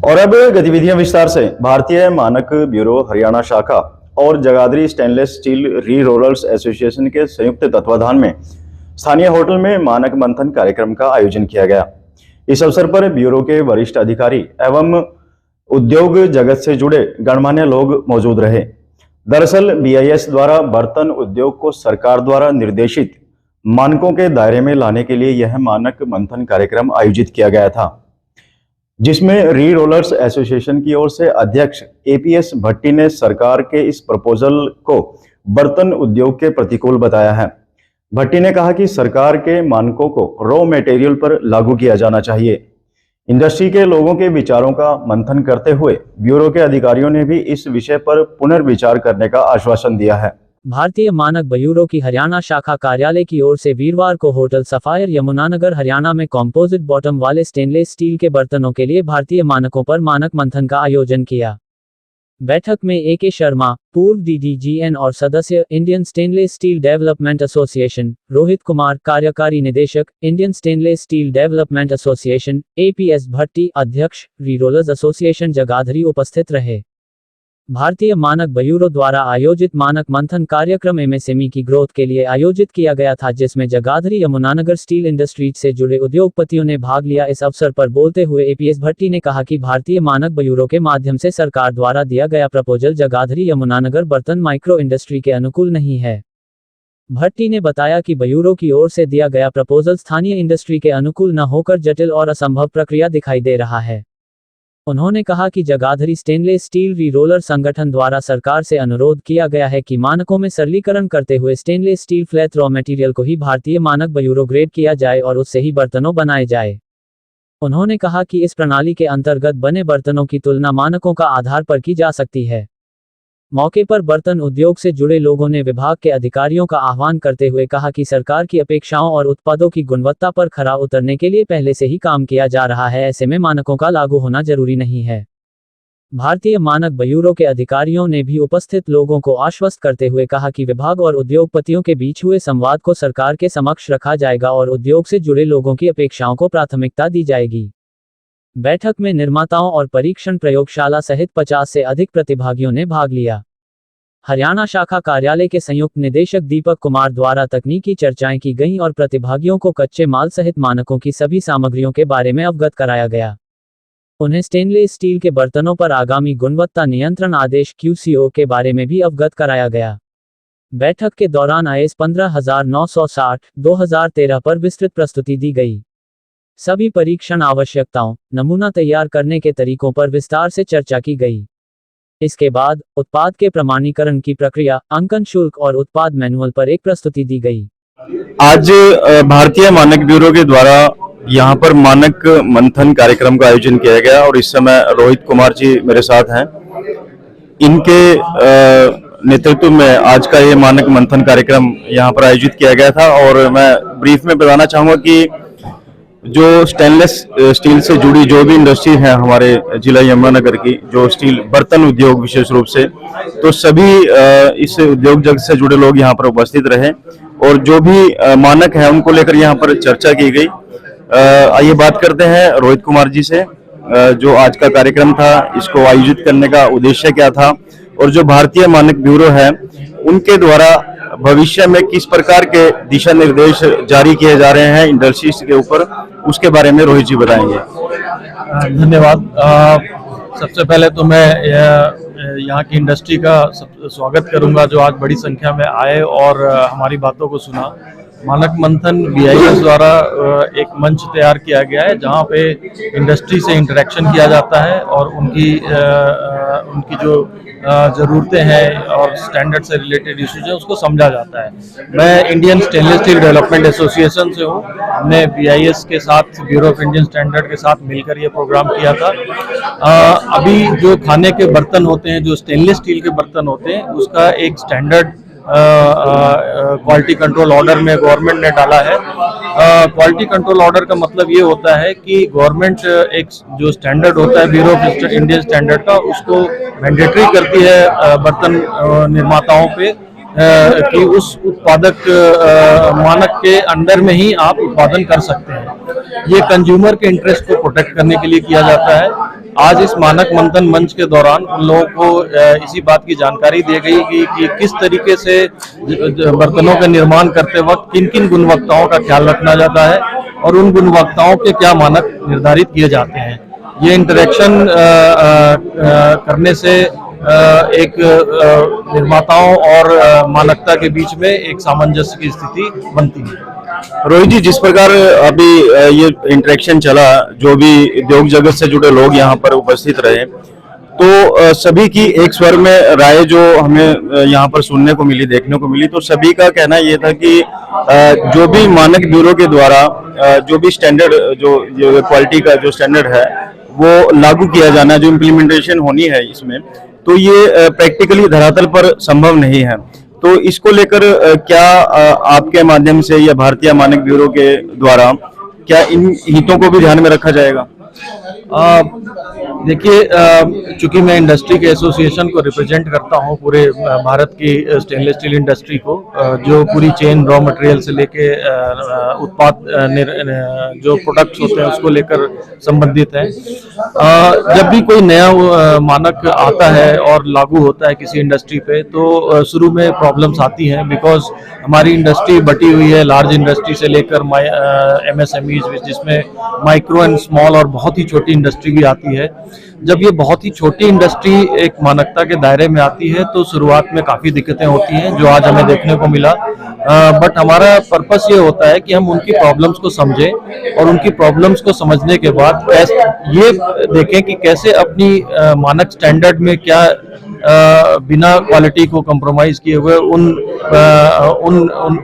और अब गतिविधियां विस्तार से। भारतीय मानक ब्यूरो हरियाणा शाखा और जगाधरी स्टेनलेस स्टील री रोलर्स एसोसिएशन के संयुक्त तत्वाधान में स्थानीय होटल में मानक मंथन कार्यक्रम का आयोजन किया गया। इस अवसर पर ब्यूरो के वरिष्ठ अधिकारी एवं उद्योग जगत से जुड़े गणमान्य लोग मौजूद रहे। दरअसल बीआईएस द्वारा बर्तन उद्योग को सरकार द्वारा निर्देशित मानकों के दायरे में लाने के लिए यह मानक मंथन कार्यक्रम आयोजित किया गया था, जिसमें री रोलर्स एसोसिएशन की ओर से अध्यक्ष एपीएस भट्टी ने सरकार के इस प्रपोजल को बर्तन उद्योग के प्रतिकूल बताया है। भट्टी ने कहा कि सरकार के मानकों को रॉ मटेरियल पर लागू किया जाना चाहिए। इंडस्ट्री के लोगों के विचारों का मंथन करते हुए ब्यूरो के अधिकारियों ने भी इस विषय पर पुनर्विचार करने का आश्वासन दिया है। भारतीय मानक ब्यूरो की हरियाणा शाखा कार्यालय की ओर से वीरवार को होटल सफायर यमुनानगर हरियाणा में कॉम्पोजिट बॉटम वाले स्टेनलेस स्टील के बर्तनों के लिए भारतीय मानकों पर मानक मंथन का आयोजन किया। बैठक में ए.के. शर्मा, पूर्व डीडीजीएन और सदस्य Indian stainless steel development association, Rohit Kumar, कार्यकारी निदेशक Indian stainless steel development association, APS Bhatti, अध्यक्ष री रोलर्स एसोसिएशन जगाधरी उपस्थित रहे। भारतीय मानक ब्यूरो द्वारा आयोजित मानक मंथन कार्यक्रम एमएसएमई की ग्रोथ के लिए आयोजित किया गया था, जिसमें जगाधरी यमुनानगर स्टील इंडस्ट्रीज से जुड़े उद्योगपतियों ने भाग लिया। इस अवसर पर बोलते हुए एपीएस भट्टी ने कहा कि भारतीय मानक ब्यूरो के माध्यम से सरकार द्वारा दिया गया प्रपोजल जगाधरी यमुनानगर बर्तन माइक्रो इंडस्ट्री के अनुकूल नहीं है। भट्टी ने बताया कि ब्यूरो की ओर से दिया गया प्रपोजल स्थानीय इंडस्ट्री के अनुकूल न होकर जटिल और असंभव प्रक्रिया दिखाई दे रहा है। उन्होंने कहा कि जगाधरी स्टेनलेस स्टील री रोलर संगठन द्वारा सरकार से अनुरोध किया गया है कि मानकों में सरलीकरण करते हुए stainless steel flat raw material को ही भारतीय मानक ब्यूरो ग्रेड किया जाए और उससे ही बर्तनों बनाए जाए। उन्होंने कहा कि इस प्रणाली के अंतर्गत बने बर्तनों की तुलना मानकों का आधार पर की जा सकती है। मौके पर बर्तन उद्योग से जुड़े लोगों ने विभाग के अधिकारियों का आह्वान करते हुए कहा कि सरकार की अपेक्षाओं और उत्पादों की गुणवत्ता पर खरा उतरने के लिए पहले से ही काम किया जा रहा है, ऐसे में मानकों का लागू होना जरूरी नहीं है। भारतीय मानक ब्यूरो के अधिकारियों ने भी उपस्थित लोगों को आश्वस्त करते हुए कहा कि विभाग और उद्योगपतियों के बीच हुए संवाद को सरकार के समक्ष रखा जाएगा और उद्योग से जुड़े लोगों की अपेक्षाओं को प्राथमिकता दी जाएगी। बैठक में निर्माताओं और परीक्षण प्रयोगशाला सहित 50 से अधिक प्रतिभागियों ने भाग लिया। हरियाणा शाखा कार्यालय के संयुक्त निदेशक दीपक कुमार द्वारा तकनीकी चर्चाएं की गईं और प्रतिभागियों को कच्चे माल सहित मानकों की सभी सामग्रियों के बारे में अवगत कराया गया। उन्हें स्टेनलेस स्टील के बर्तनों पर आगामी गुणवत्ता नियंत्रण आदेश QCO के बारे में भी अवगत कराया गया। बैठक के दौरान IS 15960 2013 पर विस्तृत प्रस्तुति दी गई। सभी परीक्षण आवश्यकताओं, नमूना तैयार करने के तरीकों पर विस्तार से चर्चा की गई। इसके बाद उत्पाद के प्रमाणीकरण की प्रक्रिया, अंकन शुल्क और उत्पाद मैनुअल पर एक प्रस्तुति दी गई। आज भारतीय मानक ब्यूरो के द्वारा यहाँ पर मानक मंथन कार्यक्रम का आयोजन किया गया और इस समय रोहित कुमार जी मेरे साथ हैं। इनके नेतृत्व में आज का ये मानक मंथन कार्यक्रम यहाँ पर आयोजित किया गया था और मैं ब्रीफ में बताना चाहूँगा कि जो स्टेनलेस स्टील से जुड़ी जो भी इंडस्ट्री है हमारे जिला यमुनानगर की, जो स्टील बर्तन उद्योग विशेष रूप से, तो सभी इस उद्योग जगत से जुड़े लोग यहाँ पर उपस्थित रहे और जो भी मानक है उनको लेकर यहाँ पर चर्चा की गई। आइए बात करते हैं रोहित कुमार जी से, जो आज का कार्यक्रम था, इसको आयोजित करने का उद्देश्य क्या था और जो भारतीय मानक ब्यूरो है उनके द्वारा भविष्य में किस प्रकार के दिशा निर्देश जारी किए जा रहे हैं इंडस्ट्रीज के ऊपर, उसके बारे में रोहित जी बताएंगे। धन्यवाद। सबसे पहले तो मैं यहाँ की इंडस्ट्री का स्वागत करूंगा जो आज बड़ी संख्या में आए और हमारी बातों को सुना। मानक मंथन बीआईएस द्वारा एक मंच तैयार किया गया है जहाँ पे इंडस्ट्री से इंटरेक्शन किया जाता है और उनकी जो ज़रूरतें हैं और स्टैंडर्ड से रिलेटेड इश्यूज हैं उसको समझा जाता है। मैं Indian stainless steel development association से हूँ। हमने बीआईएस के साथ, ब्यूरो ऑफ इंडियन स्टैंडर्ड के साथ मिलकर ये प्रोग्राम किया था। अभी जो खाने के बर्तन होते हैं, जो स्टेनलेस स्टील के बर्तन होते हैं, उसका एक स्टैंडर्ड क्वालिटी कंट्रोल ऑर्डर में गवर्नमेंट ने डाला है। क्वालिटी कंट्रोल ऑर्डर का मतलब ये होता है कि गवर्नमेंट एक जो स्टैंडर्ड होता है ब्यूरो ऑफ इंडियन स्टैंडर्ड का, उसको मैंडेटरी करती है बर्तन निर्माताओं पे कि उस उत्पादक मानक के अंडर में ही आप उत्पादन कर सकते हैं। ये कंज्यूमर के इंटरेस्ट को प्रोटेक्ट करने के लिए किया जाता है। आज इस मानक मंथन मंच के दौरान उन लोगों को इसी बात की जानकारी दी गई कि किस तरीके से बर्तनों का निर्माण करते वक्त किन किन गुणवत्ताओं का ख्याल रखना जाता है और उन गुणवत्ताओं के क्या मानक निर्धारित किए जाते हैं। ये इंटरेक्शन करने से एक निर्माताओं और मानकता के बीच में एक सामंजस्य की स्थिति बनती है। रोहित जी, जिस प्रकार अभी ये इंटरेक्शन चला, जो भी उद्योग जगत से जुड़े लोग यहाँ पर उपस्थित रहे, तो सभी की एक स्वर में राय जो हमें यहाँ पर सुनने को मिली, देखने को मिली, तो सभी का कहना ये था कि जो भी मानक ब्यूरो के द्वारा जो भी स्टैंडर्ड जो क्वालिटी का जो स्टैंडर्ड है वो लागू किया जाना, जो इम्प्लीमेंटेशन होनी है इसमें, तो ये प्रैक्टिकली धरातल पर संभव नहीं है। तो इसको लेकर क्या आपके माध्यम से या भारतीय मानक ब्यूरो के द्वारा क्या इन हितों को भी ध्यान में रखा जाएगा? देखिए, चूंकि मैं इंडस्ट्री के एसोसिएशन को रिप्रेजेंट करता हूं, पूरे भारत की स्टेनलेस स्टील इंडस्ट्री को, जो पूरी चेन रॉ मटेरियल से लेके उत्पाद जो प्रोडक्ट्स होते हैं उसको लेकर संबंधित है। जब भी कोई नया मानक आता है और लागू होता है किसी इंडस्ट्री पे, तो शुरू में प्रॉब्लम्स आती हैं, बिकॉज हमारी इंडस्ट्री बटी हुई है लार्ज इंडस्ट्री से लेकर MSMEs, जिसमें माइक्रो एंड स्मॉल और बहुत ही छोटी इंडस्ट्री भी आती है। जब ये बहुत ही छोटी इंडस्ट्री एक मानकता के दायरे में आती है तो शुरुआत में काफ़ी दिक्कतें होती हैं, जो आज हमें देखने को मिला। बट हमारा पर्पस ये होता है कि हम उनकी प्रॉब्लम्स को समझें और उनकी प्रॉब्लम्स को समझने के बाद ये देखें कि कैसे अपनी मानक स्टैंडर्ड में क्या बिना क्वालिटी को कंप्रोमाइज किए हुए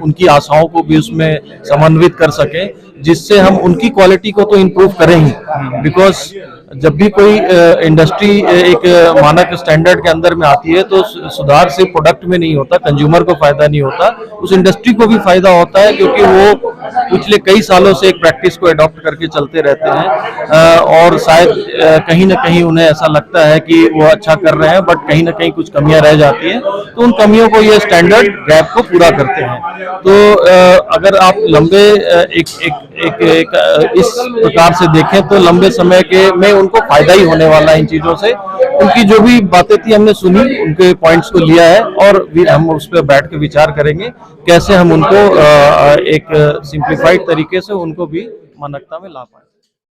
उनकी आशाओं को भी उसमें समन्वित कर सकें, जिससे हम उनकी क्वालिटी को तो इम्प्रूव करें ही। बिकॉज जब भी कोई इंडस्ट्री एक मानक स्टैंडर्ड के अंदर में आती है तो सुधार से प्रोडक्ट में नहीं होता, कंज्यूमर को फायदा नहीं होता, उस इंडस्ट्री को भी फायदा होता है, क्योंकि वो पिछले कई सालों से एक प्रैक्टिस को अडॉप्ट करके चलते रहते हैं और शायद कहीं ना कहीं उन्हें ऐसा लगता है कि वो अच्छा कर रहे हैं, बट कहीं ना कहीं कुछ कमियां रह जाती हैं, तो उन कमियों को ये स्टैंडर्ड गैप को पूरा करते हैं। तो अगर आप लंबे इस प्रकार से देखें तो लंबे समय के में उनको फायदा ही होने वाला है इन चीजों से। उनकी जो भी बातें थी हमने सुनी, उनके पॉइंट्स को लिया है और हम उस पर बैठ के विचार करेंगे कैसे हम उनको एक सिंप्लीफाइड तरीके से उनको भी मानकता में ला पाए।